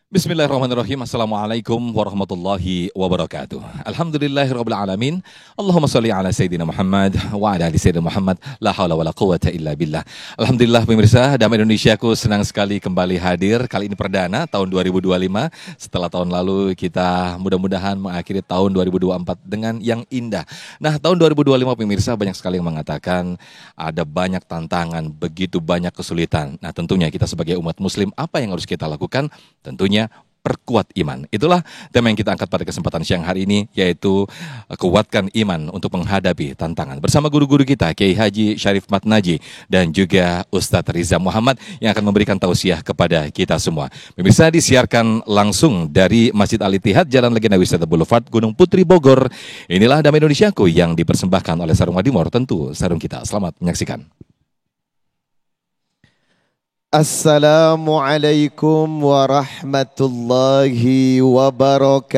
Bismillahirrahmanirrahim. Assalamualaikum warahmatullahi wabarakatuh. Alhamdulillahirrabbilalamin. Allahumma salli ala Sayyidina Muhammad wa ala ali Sayyidina Muhammad. La hawla wa la quwata illa billah. Alhamdulillah pemirsa, Damai Indonesiaku senang sekali kembali hadir. Kali ini perdana tahun 2025. Setelah tahun lalu kita mudah-mudahan mengakhiri tahun 2024 dengan yang indah. Nah, tahun 2025 pemirsa banyak sekali yang mengatakan ada banyak tantangan, begitu banyak kesulitan. Nah, tentunya kita sebagai umat muslim apa yang harus kita lakukan? Tentunya perkuat iman. Itulah tema yang kita angkat pada kesempatan siang hari ini, yaitu kuatkan iman untuk menghadapi tantangan. Bersama guru-guru kita, Kiai Haji Syarif Matnaji dan juga Ustadz Riza Muhammad yang akan memberikan tausiah kepada kita semua. Pemirsa, disiarkan langsung dari Masjid Al-Ittihad, Jalan Legenda Wisata Boulevard, Gunung Putri, Bogor. Inilah Damai Indonesiaku yang dipersembahkan oleh Sarung Madimor, tentu sarung kita. Selamat menyaksikan. Assalamualaikum warahmatullahi wabarakatuh.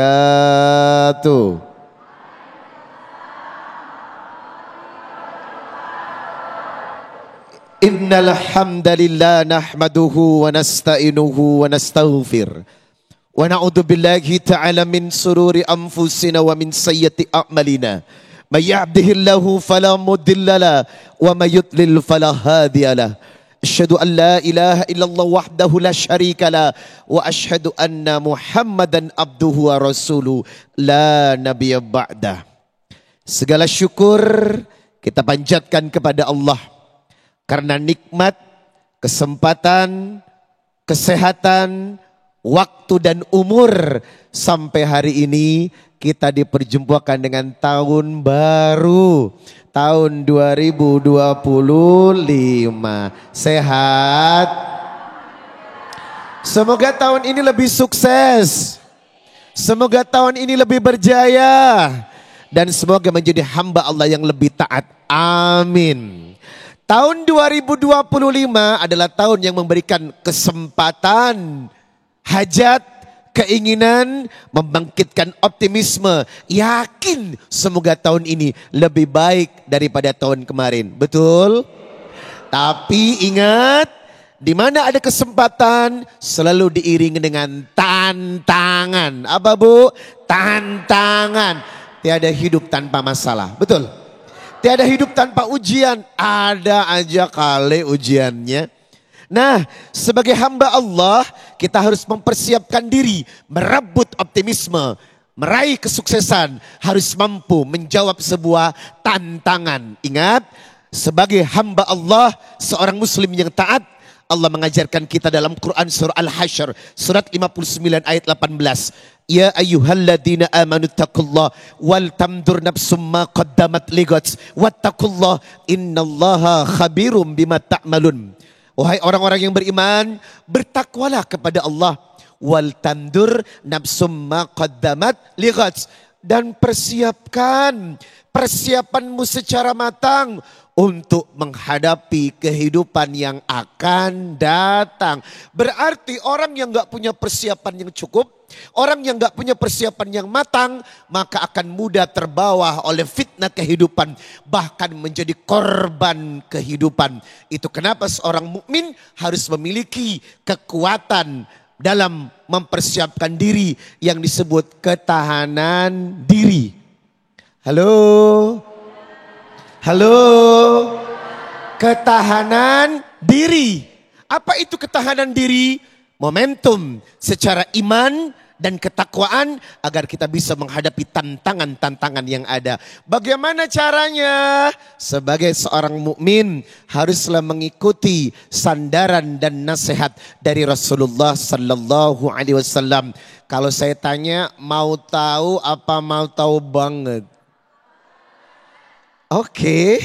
Innal hamdalillah nahmaduhu wa nasta'inuhu wa nastaghfir wa na'udzu billahi ta'ala min sururi anfusina wa min sayyiati a'malina. May yahdihillahu fala mudilla lahu wa may yudlil fala hadiya lahu. Asyhadu an la ilaha illallah wahdahu la syarika la wa asyhadu anna Muhammadan abduhu wa rasuluh la nabiyya ba'dah. Segala syukur kita panjatkan kepada Allah karena nikmat, kesempatan, kesehatan, waktu dan umur sampai hari ini kita diperjumpakan dengan tahun baru. Tahun 2025. Sehat. Semoga tahun ini lebih sukses. Semoga tahun ini lebih berjaya. Dan semoga menjadi hamba Allah yang lebih taat. Amin. Tahun 2025 adalah tahun yang memberikan kesempatan, hajat, keinginan, membangkitkan optimisme, yakin semoga tahun ini lebih baik daripada tahun kemarin. Betul? Tapi ingat, di mana ada kesempatan selalu diiringi dengan tantangan. Apa Bu? Tantangan. Tiada hidup tanpa masalah. Betul? Tiada hidup tanpa ujian. Ada aja kali ujiannya. Nah, sebagai hamba Allah, kita harus mempersiapkan diri, merebut optimisme, meraih kesuksesan, harus mampu menjawab sebuah tantangan. Ingat, sebagai hamba Allah, seorang muslim yang taat, Allah mengajarkan kita dalam Quran surah Al-Hasyr, surat 59 ayat 18. Ya ayyuhalladzina amanu taqullaha wal tamdur nafsum ma qaddamat lighad wattaqullaha innallaha khabirum bima ta'malun. Wahai orang-orang yang beriman, bertakwalah kepada Allah. Wal tandur nafsum ma qaddamat lighad. Dan persiapanmu secara matang untuk menghadapi kehidupan yang akan datang. Berarti orang yang gak punya persiapan yang cukup, orang yang gak punya persiapan yang matang, maka akan mudah terbawa oleh fitnah kehidupan, bahkan menjadi korban kehidupan. Itu kenapa seorang mukmin harus memiliki kekuatan dalam mempersiapkan diri yang disebut ketahanan diri. Halo? Halo? Ketahanan diri. Apa itu ketahanan diri? Momentum secara iman dan ketakwaan agar kita bisa menghadapi tantangan-tantangan yang ada. Bagaimana caranya? Sebagai seorang mukmin haruslah mengikuti sandaran dan nasihat dari Rasulullah sallallahu alaihi wasallam. Kalau saya tanya, mau tahu apa mau tahu banget? Oke.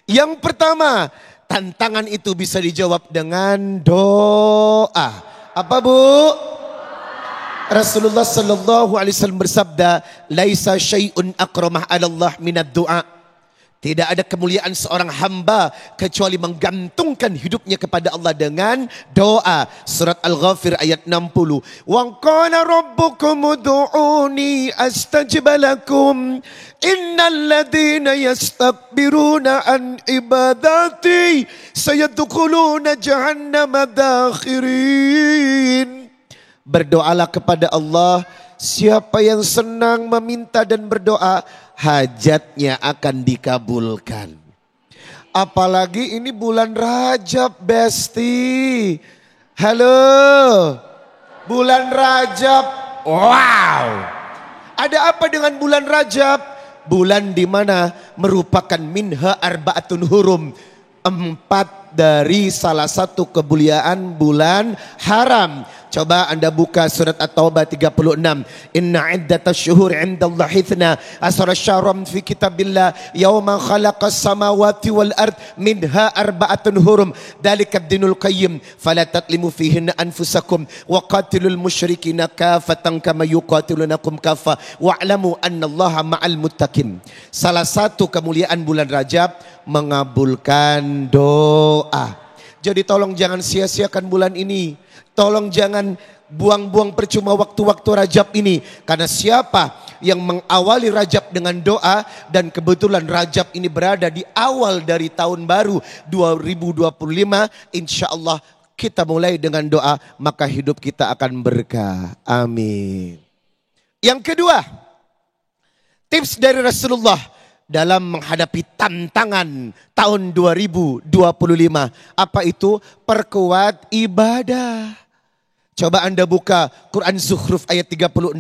Yang pertama, tantangan itu bisa dijawab dengan doa. Apa Bu? Rasulullah sallallahu alaihi wasallam bersabda, "Laisa syai'un akramah 'ala Allah minad du'a." Tidak ada kemuliaan seorang hamba kecuali menggantungkan hidupnya kepada Allah dengan doa. Surat Al-Ghafir ayat 60. Wa qala rabbukum ud'uni astajib lakum. Innal ladzina yastakbiruna an ibadati sayadkhuluna jahannama dakhirin. Berdoalah kepada Allah. Siapa yang senang meminta dan berdoa, hajatnya akan dikabulkan. Apalagi ini bulan Rajab, Besti. Halo, bulan Rajab. Wow. Ada apa dengan bulan Rajab? Bulan di mana merupakan minha arbaatun hurum. 4 dari salah satu kemuliaan bulan haram. Coba Anda buka surat At-Taubah 36. Inna iddatas syuhur indallahi ithna asara syahram fi kitabillah yawma khalaqas samawati wal ard minha arba'atun hurum dalikad dinul qayyim fala tatlimu fihinna anfusakum wa qatilul musyrikina kafatan kama yuqatilunakum kafa wa'lamu annallaha ma'al muttaqin. Salah satu kemuliaan bulan Rajab mengabulkan doa. Jadi tolong jangan sia-siakan bulan ini. Tolong jangan buang-buang percuma waktu-waktu Rajab ini. Karena siapa yang mengawali Rajab dengan doa, dan kebetulan Rajab ini berada di awal dari tahun baru 2025, insya Allah kita mulai dengan doa, maka hidup kita akan berkah. Amin. Yang kedua, tips dari Rasulullah dalam menghadapi tantangan tahun 2025. Apa itu? Perkuat ibadah. Coba Anda buka Quran Zukhruf ayat 36.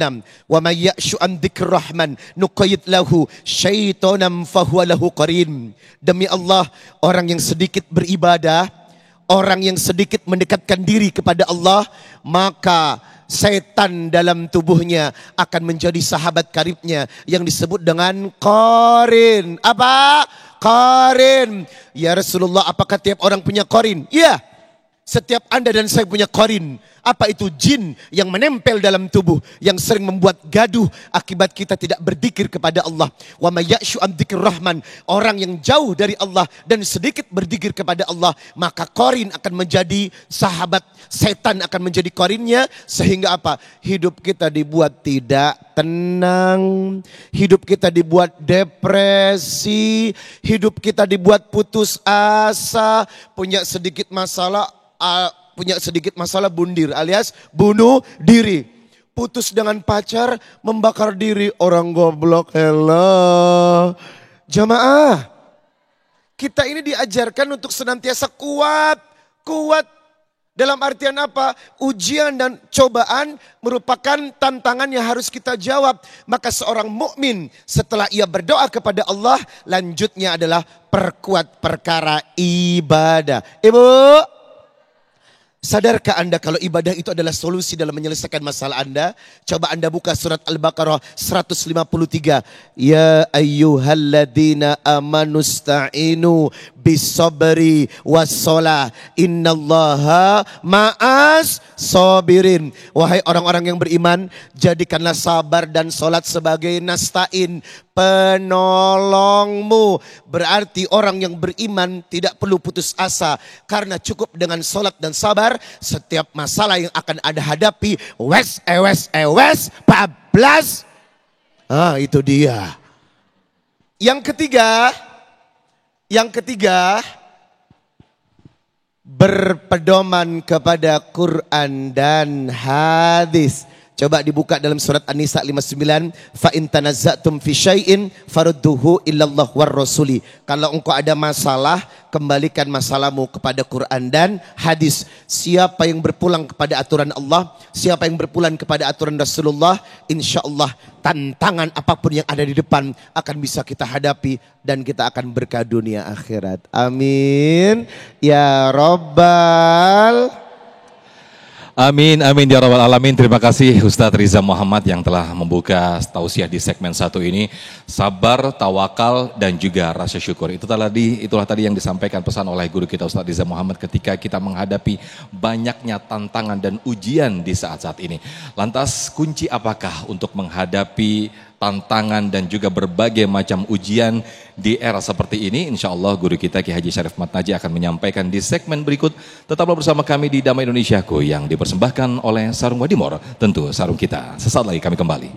Wa may ya'shu an dzikrir rahman nuqayyid lahu syaitonan fahuwa lahu qarin. Demi Allah, orang yang sedikit beribadah, orang yang sedikit mendekatkan diri kepada Allah, maka setan dalam tubuhnya akan menjadi sahabat karibnya yang disebut dengan qarin. Apa? Qarin. Ya Rasulullah, apakah tiap orang punya qarin? Iya. Setiap Anda dan saya punya qarin. Apa itu? Jin yang menempel dalam tubuh, yang sering membuat gaduh akibat kita tidak berzikir kepada Allah. Wa may ya'shu an dzikrir rahman, orang yang jauh dari Allah dan sedikit berzikir kepada Allah, maka qarin akan menjadi sahabat, setan akan menjadi qarinnya, sehingga apa? Hidup kita dibuat tidak tenang, hidup kita dibuat depresi, hidup kita dibuat putus asa, punya sedikit masalah bundir alias bunuh diri. Putus dengan pacar, membakar diri, orang goblok. Hello. Jamaah, kita ini diajarkan untuk senantiasa kuat. Dalam artian apa? Ujian dan cobaan merupakan tantangan yang harus kita jawab. Maka seorang mukmin setelah ia berdoa kepada Allah, lanjutnya adalah perkuat perkara ibadah. Ibu, sadarkah Anda kalau ibadah itu adalah solusi dalam menyelesaikan masalah Anda? Coba Anda buka surat Al-Baqarah 153. Ya ayyuhalladzina amanusta'inu bisabri wassalah innallaha ma'as sabirin. Wahai orang-orang yang beriman, jadikanlah sabar dan salat sebagai nasta'in, penolongmu. Berarti orang yang beriman tidak perlu putus asa, karena cukup dengan salat dan sabar. Setiap masalah yang akan Anda hadapi, wes bablas. Itu dia. Yang ketiga, berpedoman kepada Quran dan hadis. Coba dibuka dalam surat An-Nisa 59. Fa in tanazza'tum fi syai'in farudduhu illallah war rasuli. Kalau engkau ada masalah, kembalikan masalahmu kepada Quran dan hadis. Siapa yang berpulang kepada aturan Allah, siapa yang berpulang kepada aturan Rasulullah, insyaallah tantangan apapun yang ada di depan akan bisa kita hadapi dan kita akan berkah dunia akhirat. Amin ya rabbal. Amin, amin ya rabbal alamin. Terima kasih Ustadz Riza Muhammad yang telah membuka tausiah di segmen 1 ini. Sabar, tawakal, dan juga rasa syukur. Itulah tadi yang disampaikan pesan oleh guru kita Ustadz Riza Muhammad ketika kita menghadapi banyaknya tantangan dan ujian di saat-saat ini. Lantas kunci apakah untuk menghadapi tantangan dan juga berbagai macam ujian di era seperti ini? Insya Allah guru kita Ki Haji Syarif Matnaji akan menyampaikan di segmen berikut. Tetaplah bersama kami di Damai Indonesiaku yang dipersembahkan oleh Sarung Wadimor. Tentu sarung kita. Sesaat lagi kami kembali.